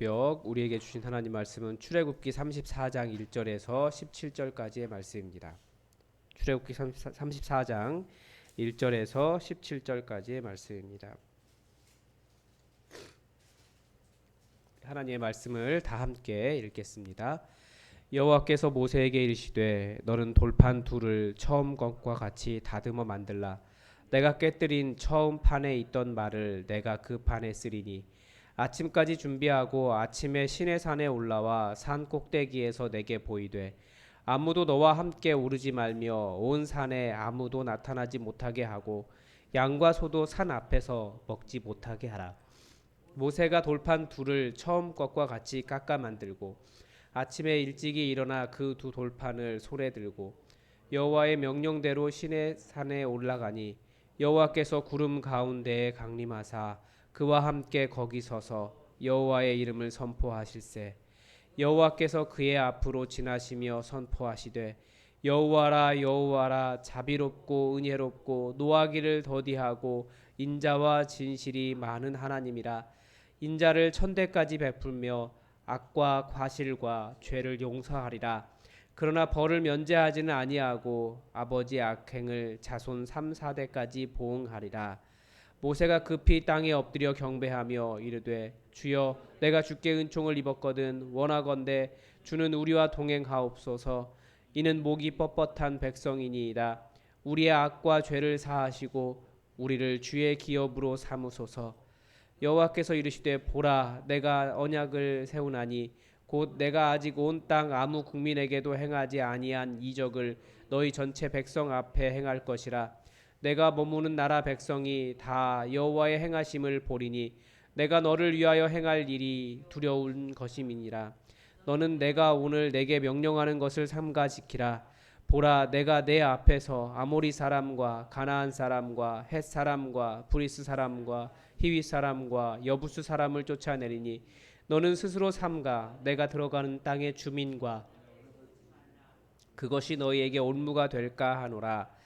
우리에게 주신 하나님 말씀은 출애굽기 34장 1절에서 17절까지의 말씀입니다. 출애굽기 34장 1절에서 17절까지의 말씀입니다. 하나님의 말씀을 다 함께 읽겠습니다. 여호와께서 모세에게 이르시되 너는 돌판 둘을 처음 것과 같이 다듬어 만들라. 내가 깨뜨린 처음 판에 있던 말을 내가 그 판에 쓰리니 아침까지 준비하고 아침에 시내산에 올라와 산 꼭대기에서 내게 보이되 아무도 너와 함께 오르지 말며 온 산에 아무도 나타나지 못하게 하고 양과 소도 산 앞에서 먹지 못하게 하라. 모세가 돌판 둘을 처음 것과 같이 깎아 만들고 아침에 일찍이 일어나 그 두 돌판을 손에 들고 여호와의 명령대로 시내산에 올라가니 여호와께서 구름 가운데에 강림하사 그와 함께 거기 서서 여호와의 이름을 선포하실세. 여호와께서 그의 앞으로 지나시며 선포하시되 여호와라 여호와라 자비롭고 은혜롭고 노하기를 더디하고 인자와 진실이 많은 하나님이라. 인자를 천대까지 베풀며 악과 과실과 죄를 용서하리라. 그러나 벌을 면제하지는 아니하고 아버지 악행을 자손 3, 4대까지 보응하리라. 모세가 급히 땅에 엎드려 경배하며 이르되 주여 내가 주께 은총을 입었거든 원하건대 주는 우리와 동행하옵소서. 이는 목이 뻣뻣한 백성이니이다. 우리의 악과 죄를 사하시고 우리를 주의 기업으로 삼으소서. 여호와께서 이르시되 보라 내가 언약을 세우나니 곧 내가 아직 온 땅 아무 국민에게도 행하지 아니한 이적을 너희 전체 백성 앞에 행할 것이라. 내가 머무는 나라 백성이 다 여호와의 행하심을 보리니 내가 너를 위하여 행할 일이 두려운 것임이니라. 너는 내가 오늘 내게 명령하는 것을 삼가 지키라. 보라 내가 내 앞에서 아모리 사람과 가나안 사람과 헷 사람과 브리스 사람과 히윗 사람과 여부수 사람을 쫓아내리니 너는 스스로 삼가 내가 들어가는 땅의 주민과 그것이 너희에게 올무가 될까 하노라.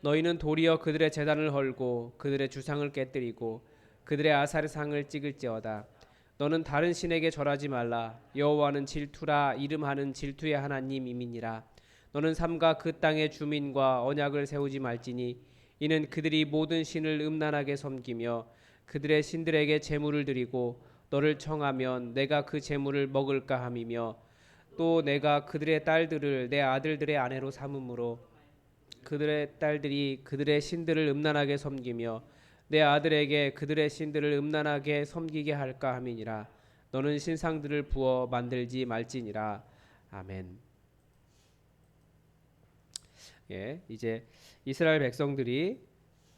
너희는 도리어 그들의 제단을 헐고 그들의 주상을 깨뜨리고 그들의 아사르상을 찍을지어다. 너는 다른 신에게 절하지 말라. 여호와는 질투라. 이름하는 질투의 하나님이니라. 너는 삼가 그 땅의 주민과 언약을 세우지 말지니 이는 그들이 모든 신을 음란하게 섬기며 그들의 신들에게 제물을 드리고 너를 청하면 내가 그 제물을 먹을까 함이며 또 내가 그들의 딸들을 내 아들들의 아내로 삼음으로 그들의 딸들이 그들의 신들을 음란하게 섬기며 내 아들에게 그들의 신들을 음란하게 섬기게 할까 함이니라. 너는 신상들을 부어 만들지 말지니라. 아멘. 예, 이제 이스라엘 백성들이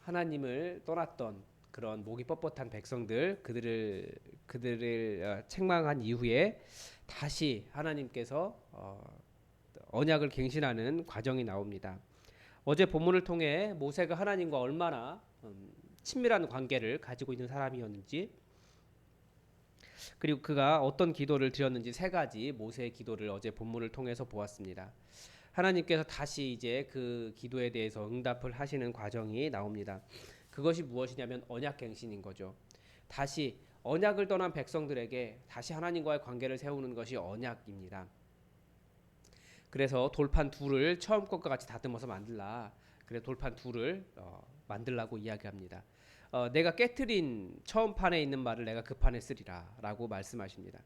하나님을 떠났던 그런 목이 뻣뻣한 백성들 그들을 책망한 이후에 다시 하나님께서 언약을 갱신하는 과정이 나옵니다. 어제 본문을 통해 모세가 하나님과 얼마나 친밀한 관계를 가지고 있는 사람이었는지 그리고 그가 어떤 기도를 드렸는지 세 가지 모세의 기도를 어제 본문을 통해서 보았습니다. 하나님께서 다시 이제 그 기도에 대해서 응답을 하시는 과정이 나옵니다. 그것이 무엇이냐면 언약갱신인 거죠. 다시 언약을 떠난 백성들에게 다시 하나님과의 관계를 세우는 것이 언약입니다. 그래서 돌판 둘을 처음 것과 같이 다듬어서 만들라. 그래 돌판 둘을 만들라고 이야기합니다. 내가 깨트린 처음 판에 있는 말을 내가 그 판에 쓰리라라고 말씀하십니다.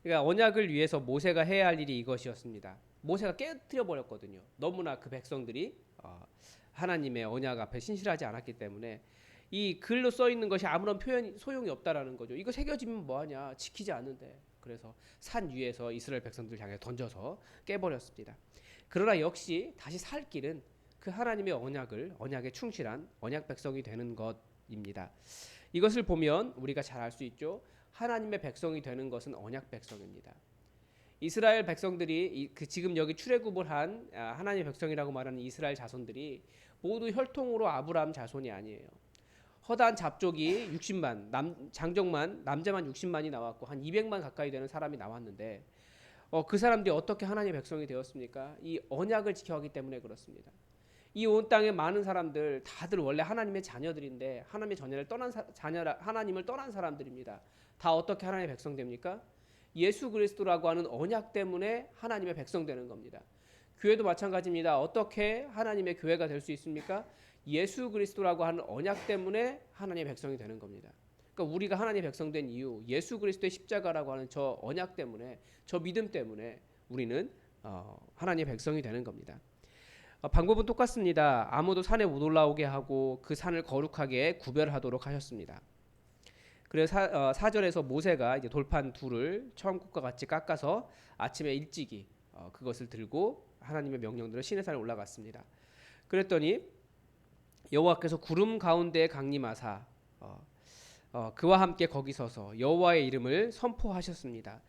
그러니까 언약을 위해서 모세가 해야 할 일이 이것이었습니다. 모세가 깨트려 버렸거든요. 너무나 그 백성들이 하나님의 언약 앞에 신실하지 않았기 때문에 이 글로 써 있는 것이 아무런 표현 소용이 없다라는 거죠. 이거 새겨지면 뭐하냐? 지키지 않는데. 그래서 산 위에서 이스라엘 백성들 향해 던져서 깨버렸습니다. 그러나 역시 다시 살 길은 그 하나님의 언약에 충실한 언약 백성이 되는 것입니다. 이것을 보면 우리가 잘 알 수 있죠. 하나님의 백성이 되는 것은 언약 백성입니다. 이스라엘 백성들이 지금 여기 출애굽을 한 하나님의 백성이라고 말하는 이스라엘 자손들이 모두 혈통으로 아브라함 자손이 아니에요. 허다한 잡족이 60만, 장정만 남자만 60만이 나왔고 한 200만 가까이 되는 사람이 나왔는데 그 사람들이 어떻게 하나님의 백성이 되었습니까? 이 언약을 지켜가기 때문에 그렇습니다. 이 온 땅의 많은 사람들 다들 원래 하나님의 자녀들인데 하나님의 자녀를 떠난 하나님을 떠난 사람들입니다. 다 어떻게 하나님의 백성 됩니까? 예수 그리스도라고 하는 언약 때문에 하나님의 백성 되는 겁니다. 교회도 마찬가지입니다. 어떻게 하나님의 교회가 될 수 있습니까? 예수 그리스도라고 하는 언약 때문에 하나님의 백성이 되는 겁니다. 그러니까 우리가 하나님의 백성 된 이유, 예수 그리스도의 십자가라고 하는 저 언약 때문에, 저 믿음 때문에 우리는 하나님의 백성이 되는 겁니다. 방법은 똑같습니다. 아무도 산에 못 올라오게 하고 그 산을 거룩하게 구별하도록 하셨습니다. 그래서 4절에서 모세가 이제 돌판 둘을 처음 것과 같이 깎아서 아침에 일찍이 그것을 들고 하나님의 명령대로 시내산에 올라갔습니다. 그랬더니 여호와께서 구름 가운데에 강림하사 그와 함께 거기 서서 여호와의 이름을 선포하셨습니다.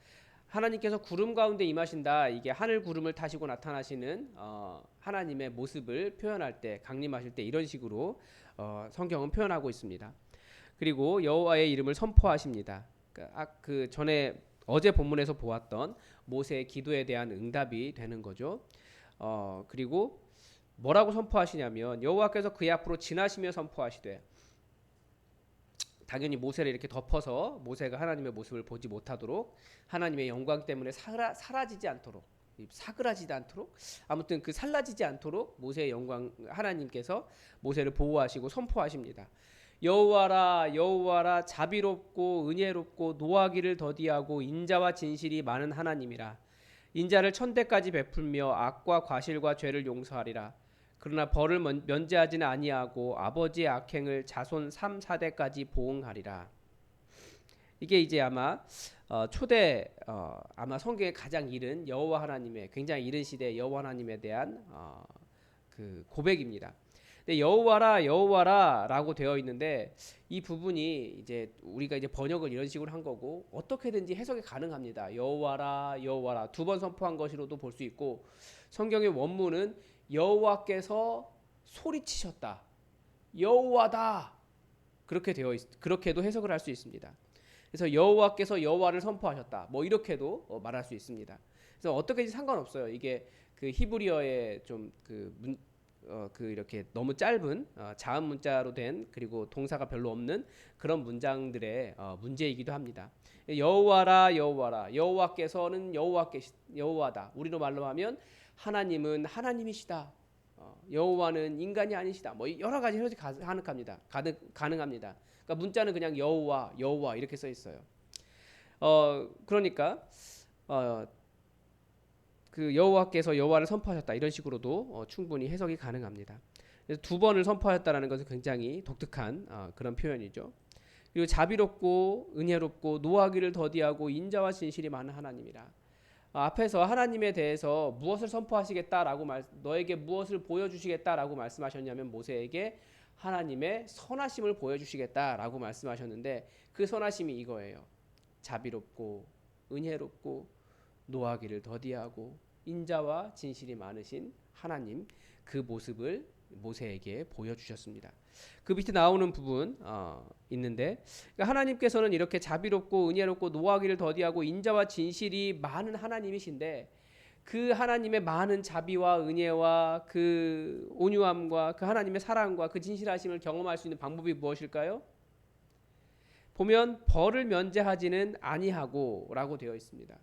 하나님께서 구름 가운데 임하신다. 이게 하늘 구름을 타시고 나타나시는 하나님의 모습을 표현할 때, 강림하실 때 이런 식으로 성경은 표현하고 있습니다. 그리고 여호와의 이름을 선포하십니다. 그 전에 어제 본문에서 보았던 모세의 기도에 대한 응답이 되는 거죠. 그리고 뭐라고 선포하시냐면 여호와께서 그의 앞으로 지나시며 선포하시되, 당연히 모세를 이렇게 덮어서 모세가 하나님의 모습을 보지 못하도록, 하나님의 영광 때문에 사라지지 않도록, 사그라지지 않도록, 아무튼 그 살라지지 않도록 모세의 영광, 하나님께서 모세를 보호하시고 선포하십니다. 여호와라 여호와라, 자비롭고 은혜롭고 노하기를 더디하고 인자와 진실이 많은 하나님이라. 인자를 천대까지 베풀며 악과 과실과 죄를 용서하리라. 그러나 벌을 면제하지는 아니하고 아버지의 악행을 자손 3, 4대까지 보응하리라. 이게 이제 아마 초대 아마 성경에 가장 이른 여호와 하나님의, 굉장히 이른 시대 여호와 하나님에 대한 그 고백입니다. 근데 여호와라 여호와라라고 되어 있는데 이 부분이 이제 우리가 이제 번역을 이런 식으로 한 거고 어떻게든지 해석이 가능합니다. 여호와라 여호와라 두 번 선포한 것으로도 볼 수 있고, 성경의 원문은 여호와께서 소리치셨다, 여호와다, 그렇게도 해석을 할 수 있습니다. 그래서 여호와께서 여호와를 선포하셨다, 뭐 이렇게도 말할 수 있습니다. 그래서 어떻게든지 상관없어요. 이게 그 히브리어의 좀 그 이렇게 너무 짧은 자음 문자로 된, 그리고 동사가 별로 없는 그런 문장들의 문제이기도 합니다. 여호와라 여호와라, 여호와께서는 여호와다. 우리로 말로 하면 하나님은 하나님이시다, 여호와는 인간이 아니시다, 뭐 여러 가지 해석이 가능합니다. 그러니까 문자는 그냥 여호와 이렇게 써 있어요. 그러니까 그 여호와께서 여호와를 선포하셨다, 이런 식으로도 충분히 해석이 가능합니다. 그래서 두 번을 선포하셨다라는 것은 굉장히 독특한 그런 표현이죠. 그리고 자비롭고 은혜롭고 노하기를 더디하고 인자와 진실이 많은 하나님이라. 앞에서 하나님에 대해서 무엇을 선포하시겠다라고 너에게 무엇을 보여주시겠다라고 말씀하셨냐면 모세에게 하나님의 선하심을 보여주시겠다라고 말씀하셨는데, 그 선하심이 이거예요. 자비롭고 은혜롭고 노하기를 더디하고 인자와 진실이 많으신 하나님, 그 모습을 모세에게 보여주셨습니다. 그 밑에 나오는 부분 있는데, 그러니까 하나님께서는 이렇게 자비롭고 은혜롭고 노하기를 더디하고 인자와 진실이 많은 하나님이신데, 그 하나님의 많은 자비와 은혜와 그 온유함과 그 하나님의 사랑과 그 진실하심을 경험할 수 있는 방법이 무엇일까요? 보면 벌을 면제하지는 아니하고라고 되어 있습니다.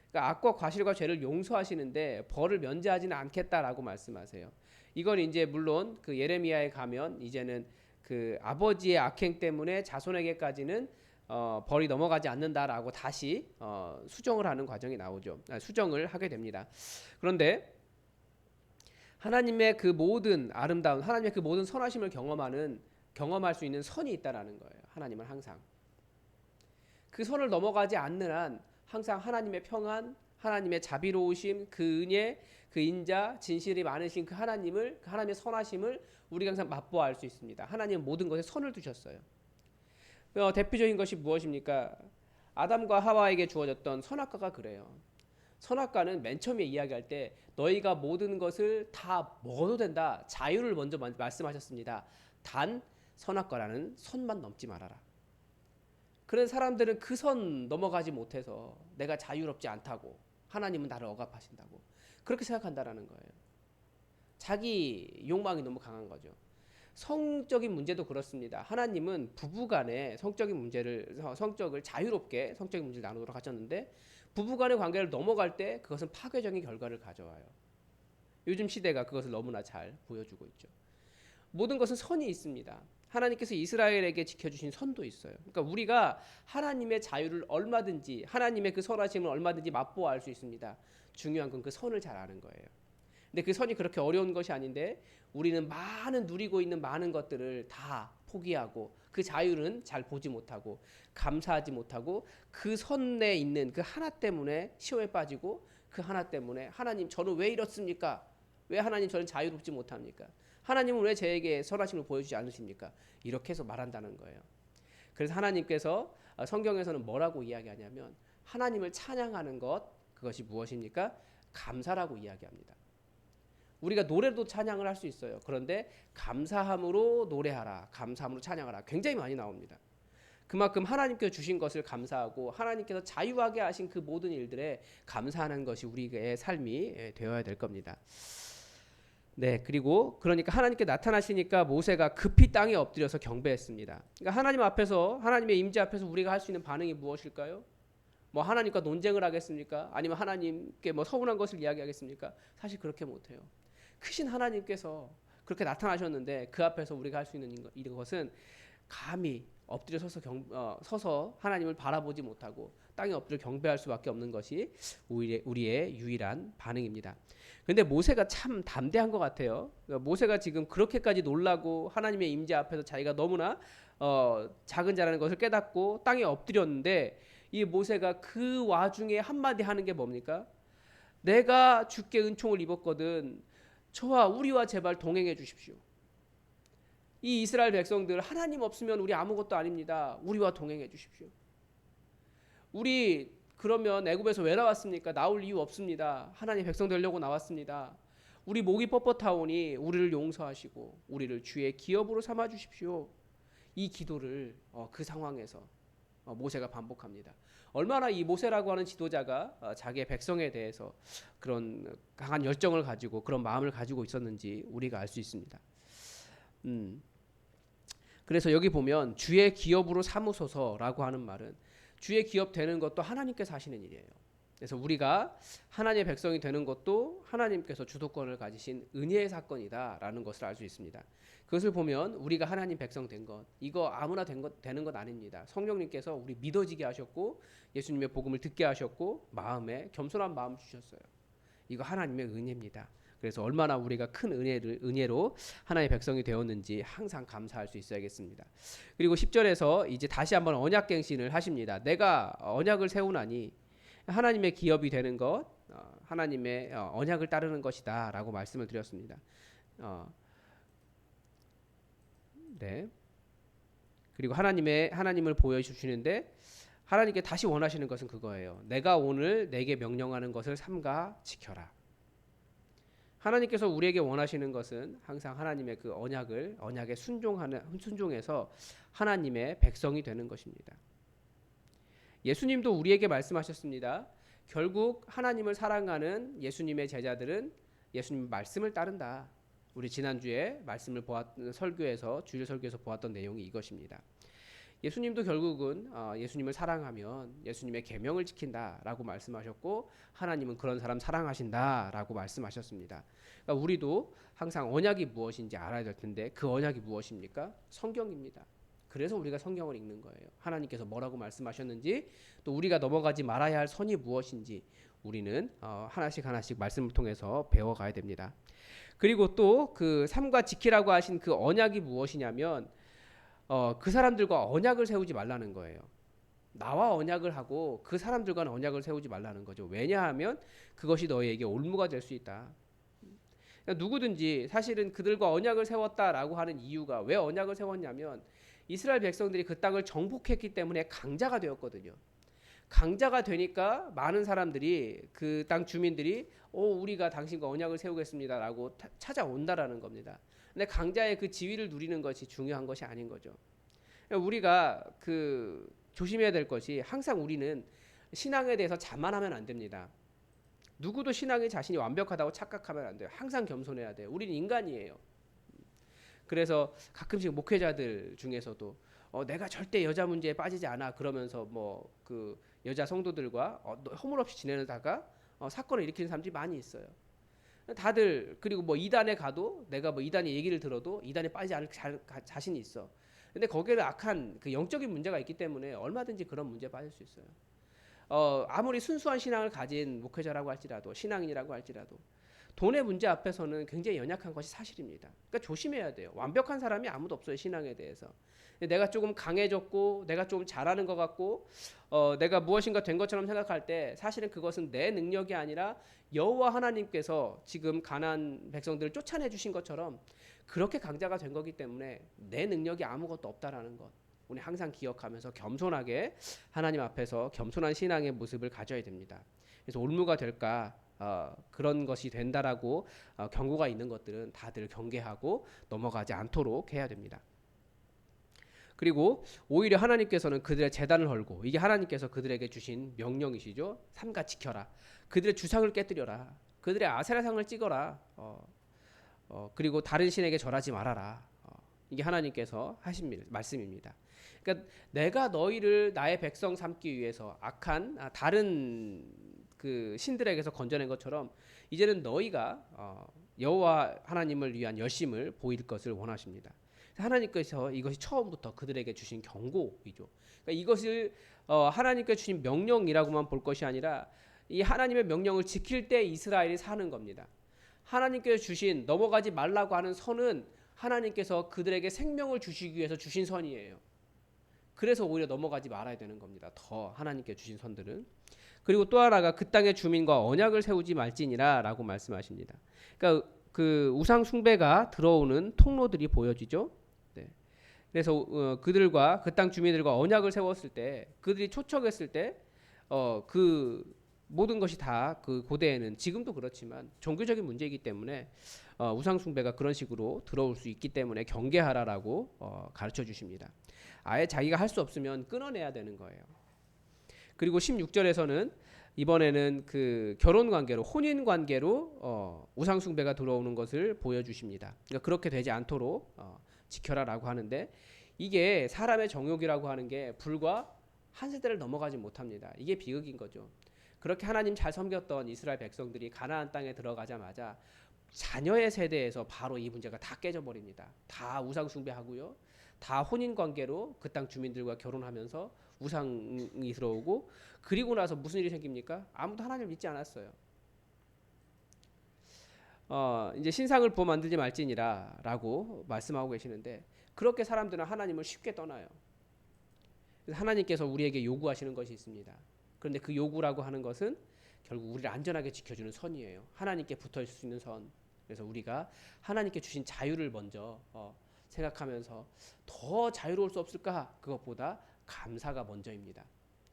그러니까 악과 과실과 죄를 용서하시는데 벌을 면제하지는 않겠다라고 말씀하세요. 이건 이제 물론 그 예레미야에 가면 이제는 그 아버지의 악행 때문에 자손에게까지는 벌이 넘어가지 않는다라고 다시 수정을 하는 과정이 나오죠. 수정을 하게 됩니다. 그런데 하나님의 그 모든 아름다운, 하나님의 그 모든 선하심을 경험할 수 있는 선이 있다라는 거예요. 하나님은 항상 그 선을 넘어가지 않는 한 항상 하나님의 평안, 하나님의 자비로우심, 그 은혜, 그 인자, 진실이 많으신 그 하나님의 선하심을 우리가 항상 맛보아 알 수 있습니다. 하나님은 모든 것에 선을 두셨어요. 대표적인 것이 무엇입니까? 아담과 하와에게 주어졌던 선악과가 그래요. 선악과는 맨 처음에 이야기할 때 너희가 모든 것을 다 먹어도 된다, 자유를 먼저 말씀하셨습니다. 단 선악과라는 선만 넘지 말아라. 그런 사람들은 그 선 넘어가지 못해서 내가 자유롭지 않다고, 하나님은 나를 억압하신다고 그렇게 생각한다라는 거예요. 자기 욕망이 너무 강한 거죠. 성적인 문제도 그렇습니다. 하나님은 부부간에 성적인 문제를 자유롭게 성적인 문제를 나누도록 하셨는데, 부부간의 관계를 넘어갈 때 그것은 파괴적인 결과를 가져와요. 요즘 시대가 그것을 너무나 잘 보여주고 있죠. 모든 것은 선이 있습니다. 하나님께서 이스라엘에게 지켜주신 선도 있어요. 그러니까 우리가 하나님의 자유를 얼마든지, 하나님의 그 선하심을 얼마든지 맛보아 알 수 있습니다. 중요한 건 그 선을 잘 아는 거예요. 근데 그 선이 그렇게 어려운 것이 아닌데 우리는 누리고 있는 많은 것들을 다 포기하고 그 자유는 잘 보지 못하고 감사하지 못하고 그 선에 있는 그 하나 때문에 시험에 빠지고 그 하나 때문에 하나님 저는 왜 이렇습니까? 왜 하나님 저는 자유롭지 못합니까? 하나님은 왜 저에게 선하심을 보여주지 않으십니까? 이렇게 해서 말한다는 거예요. 그래서 하나님께서 성경에서는 뭐라고 이야기하냐면 하나님을 찬양하는 것, 그것이 무엇입니까? 감사라고 이야기합니다. 우리가 노래도 찬양을 할 수 있어요. 그런데 감사함으로 노래하라, 감사함으로 찬양하라 굉장히 많이 나옵니다. 그만큼 하나님께서 주신 것을 감사하고 하나님께서 자유하게 하신 그 모든 일들에 감사하는 것이 우리의 삶이 되어야 될 겁니다. 네, 그리고 그러니까 하나님께 나타나시니까 모세가 급히 땅에 엎드려서 경배했습니다. 그러니까 하나님 앞에서, 하나님의 임재 앞에서 우리가 할 수 있는 반응이 무엇일까요? 뭐 하나님과 논쟁을 하겠습니까? 아니면 하나님께 뭐 서운한 것을 이야기하겠습니까? 사실 그렇게 못해요. 크신 하나님께서 그렇게 나타나셨는데 그 앞에서 우리가 할 수 있는 이것은 감히 엎드려 서서 하나님을 바라보지 못하고 땅에 엎드려 경배할 수밖에 없는 것이 우리의 유일한 반응입니다. 그런데 모세가 참 담대한 것 같아요. 모세가 지금 그렇게까지 놀라고 하나님의 임재 앞에서 자기가 너무나 작은 자라는 것을 깨닫고 땅에 엎드렸는데 이 모세가 그 와중에 한마디 하는 게 뭡니까? 내가 주께 은총을 입었거든 저와 우리와 제발 동행해 주십시오. 이 이스라엘 백성들 하나님 없으면 우리 아무것도 아닙니다. 우리와 동행해 주십시오. 우리 그러면 애굽에서 왜 나왔습니까? 나올 이유 없습니다. 하나님 백성 되려고 나왔습니다. 우리 목이 뻣뻣하오니 우리를 용서하시고 우리를 주의 기업으로 삼아 주십시오. 이 기도를 그 상황에서 모세가 반복합니다. 얼마나 이 모세라고 하는 지도자가 자기의 백성에 대해서 그런 강한 열정을 가지고 그런 마음을 가지고 있었는지 우리가 알 수 있습니다. 그래서 여기 보면 주의 기업으로 삼으소서라고 하는 말은 주의 기업 되는 것도 하나님께서 하시는 일이에요. 그래서 우리가 하나님의 백성이 되는 것도 하나님께서 주도권을 가지신 은혜의 사건이다라는 것을 알 수 있습니다. 그것을 보면 우리가 하나님 백성 된 것, 이거 아무나 되는 것 아닙니다. 성령님께서 우리 믿어지게 하셨고 예수님의 복음을 듣게 하셨고 마음에 겸손한 마음 주셨어요. 이거 하나님의 은혜입니다. 그래서 얼마나 우리가 큰 은혜로 하나님의 백성이 되었는지 항상 감사할 수 있어야겠습니다. 그리고 10절에서 이제 다시 한번 언약갱신을 하십니다. 내가 언약을 세우나니 하나님의 기업이 되는 것, 하나님의 언약을 따르는 것이다 라고 말씀을 드렸습니다. 네. 그리고 하나님을 보여주시는데 하나님께 다시 원하시는 것은 그거예요. 내가 오늘 내게 명령하는 것을 삼가 지켜라. 하나님께서 우리에게 원하시는 것은 항상 하나님의 그 언약에 순종해서 하나님의 백성이 되는 것입니다. 예수님도 우리에게 말씀하셨습니다. 결국 하나님을 사랑하는 예수님의 제자들은 예수님 말씀을 따른다. 우리 지난주에 주일 설교에서 보았던 내용이 이것입니다. 예수님도 결국은 예수님을 사랑하면 예수님의 계명을 지킨다라고 말씀하셨고 하나님은 그런 사람 사랑하신다라고 말씀하셨습니다. 그러니까 우리도 항상 언약이 무엇인지 알아야 될 텐데 그 언약이 무엇입니까? 성경입니다. 그래서 우리가 성경을 읽는 거예요. 하나님께서 뭐라고 말씀하셨는지 또 우리가 넘어가지 말아야 할 선이 무엇인지 우리는 하나씩 말씀을 통해서 배워가야 됩니다. 그리고 또 그 삼가 지키라고 하신 그 언약이 무엇이냐면 그 사람들과 언약을 세우지 말라는 거예요. 나와 언약을 하고 그 사람들과는 언약을 세우지 말라는 거죠. 왜냐하면 그것이 너희에게 올무가 될 수 있다. 누구든지 사실은 그들과 언약을 세웠다라고 하는 이유가 왜 언약을 세웠냐면 이스라엘 백성들이 그 땅을 정복했기 때문에 강자가 되었거든요. 강자가 되니까 많은 사람들이 그 땅 주민들이 우리가 당신과 언약을 세우겠습니다라고 찾아온다라는 겁니다. 근데 강자의 그 지위를 누리는 것이 중요한 것이 아닌 거죠. 우리가 조심해야 될 것이 항상 우리는 신앙에 대해서 자만하면 안 됩니다. 누구도 신앙이 자신이 완벽하다고 착각하면 안 돼요. 항상 겸손해야 돼요. 우리는 인간이에요. 그래서 가끔씩 목회자들 중에서도 내가 절대 여자 문제에 빠지지 않아 그러면서 여자 성도들과 허물없이 지내다가 사건을 일으키는 사람들이 많이 있어요. 다들 그리고 뭐 이단에 가도 내가 뭐 이단의 얘기를 들어도 이단에 빠지지 않을 자신이 있어. 근데 거기에 악한 그 영적인 문제가 있기 때문에 얼마든지 그런 문제에 빠질 수 있어요. 아무리 순수한 신앙을 가진 목회자라고 할지라도 신앙인이라고 할지라도 돈의 문제 앞에서는 굉장히 연약한 것이 사실입니다. 그러니까 조심해야 돼요. 완벽한 사람이 아무도 없어요, 신앙에 대해서. 내가 조금 강해졌고 내가 좀 잘하는 것 같고 내가 무엇인가 된 것처럼 생각할 때 사실은 그것은 내 능력이 아니라 여호와 하나님께서 지금 가나안 백성들을 쫓아내 주신 것처럼 그렇게 강자가 된 거기 때문에 내 능력이 아무것도 없다라는 것 우리 항상 기억하면서 겸손하게 하나님 앞에서 겸손한 신앙의 모습을 가져야 됩니다. 그래서 올무가 될까 그런 것이 된다라고 경고가 있는 것들은 다들 경계하고 넘어가지 않도록 해야 됩니다. 그리고 오히려 하나님께서는 그들의 제단을 헐고 이게 하나님께서 그들에게 주신 명령이시죠. 삼가 지켜라. 그들의 주상을 깨뜨려라. 그들의 아세라상을 찍어라. 그리고 다른 신에게 절하지 말아라. 이게 하나님께서 하신 말씀입니다. 그러니까 내가 너희를 나의 백성 삼기 위해서 악한 다른 그 신들에게서 건져낸 것처럼 이제는 너희가 여호와 하나님을 위한 열심을 보일 것을 원하십니다. 하나님께서 이것이 처음부터 그들에게 주신 경고이죠. 그러니까 이것을 하나님께 주신 명령이라고만 볼 것이 아니라 이 하나님의 명령을 지킬 때 이스라엘이 사는 겁니다. 하나님께서 주신 넘어가지 말라고 하는 선은 하나님께서 그들에게 생명을 주시기 위해서 주신 선이에요. 그래서 오히려 넘어가지 말아야 되는 겁니다. 더 하나님께 주신 선들은. 그리고 또 하나가 그 땅의 주민과 언약을 세우지 말지니라라고 말씀하십니다. 그러니까 그 우상 숭배가 들어오는 통로들이 보여지죠. 네. 그래서 그들과 그 땅 주민들과 언약을 세웠을 때 그들이 초청했을 때 그 모든 것이 다 그 고대에는 지금도 그렇지만 종교적인 문제이기 때문에 우상 숭배가 그런 식으로 들어올 수 있기 때문에 경계하라라고 가르쳐 주십니다. 아예 자기가 할 수 없으면 끊어내야 되는 거예요. 그리고 16절에서는 이번에는 그 결혼 관계로 혼인 관계로 우상 숭배가 들어오는 것을 보여주십니다. 그러니까 그렇게 되지 않도록 지켜라라고 하는데 이게 사람의 정욕이라고 하는 게 불과 한 세대를 넘어가지 못합니다. 이게 비극인 거죠. 그렇게 하나님 잘 섬겼던 이스라엘 백성들이 가나안 땅에 들어가자마자 자녀의 세대에서 바로 이 문제가 다 깨져버립니다. 다 우상 숭배하고요. 다 혼인 관계로 그 땅 주민들과 결혼하면서 우상이 들어오고 그리고 나서 무슨 일이 생깁니까? 아무도 하나님을 믿지 않았어요. 이제 신상을 보아 만들지 말지니라라고 말씀하고 계시는데 그렇게 사람들은 하나님을 쉽게 떠나요. 그래서 하나님께서 우리에게 요구하시는 것이 있습니다. 그런데 그 요구라고 하는 것은 결국 우리를 안전하게 지켜주는 선이에요. 하나님께 붙어 있을 수 있는 선. 그래서 우리가 하나님께 주신 자유를 먼저 생각하면서 더 자유로울 수 없을까? 그것보다 감사가 먼저입니다.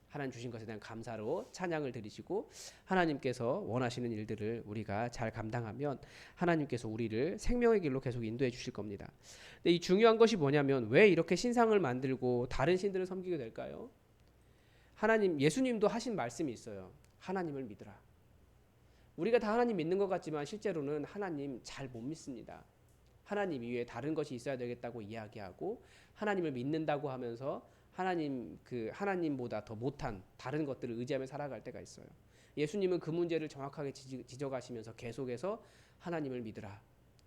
하나님 주신 것에 대한 감사로 찬양을 드리시고 하나님께서 원하시는 일들을 우리가 잘 감당하면 하나님께서 우리를 생명의 길로 계속 인도해 주실 겁니다. 근데 이 중요한 것이 뭐냐면 왜 이렇게 신상을 만들고 다른 신들을 섬기게 될까요? 하나님 예수님도 하신 말씀이 있어요. 하나님을 믿으라. 우리가 다 하나님 믿는 것 같지만 실제로는 하나님 잘 못 믿습니다. 하나님 이외에 다른 것이 있어야 되겠다고 이야기하고 하나님을 믿는다고 하면서 하나님보다 더 못한 다른 것들을 의지하며 살아갈 때가 있어요. 예수님은 그 문제를 정확하게 지적하시면서 계속해서 하나님을 믿으라,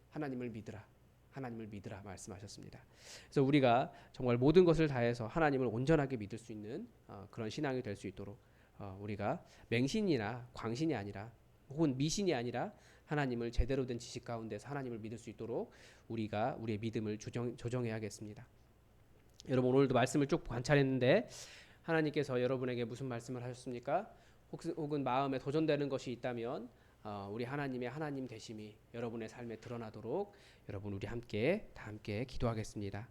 하나님을 믿으라, 하나님을 믿으라 말씀하셨습니다. 그래서 우리가 정말 모든 것을 다해서 하나님을 온전하게 믿을 수 있는 그런 신앙이 될 수 있도록 우리가 맹신이나 광신이 아니라 혹은 미신이 아니라 하나님을 제대로 된 지식 가운데서 하나님을 믿을 수 있도록 우리가 우리의 믿음을 조정해야겠습니다. 여러분 오늘도 말씀을 쭉 관찰했는데 하나님께서 여러분에게 무슨 말씀을 하셨습니까? 혹은 마음에 도전되는 것이 있다면 우리 하나님의 하나님 되심이 여러분의 삶에 드러나도록 여러분 우리 함께 기도하겠습니다.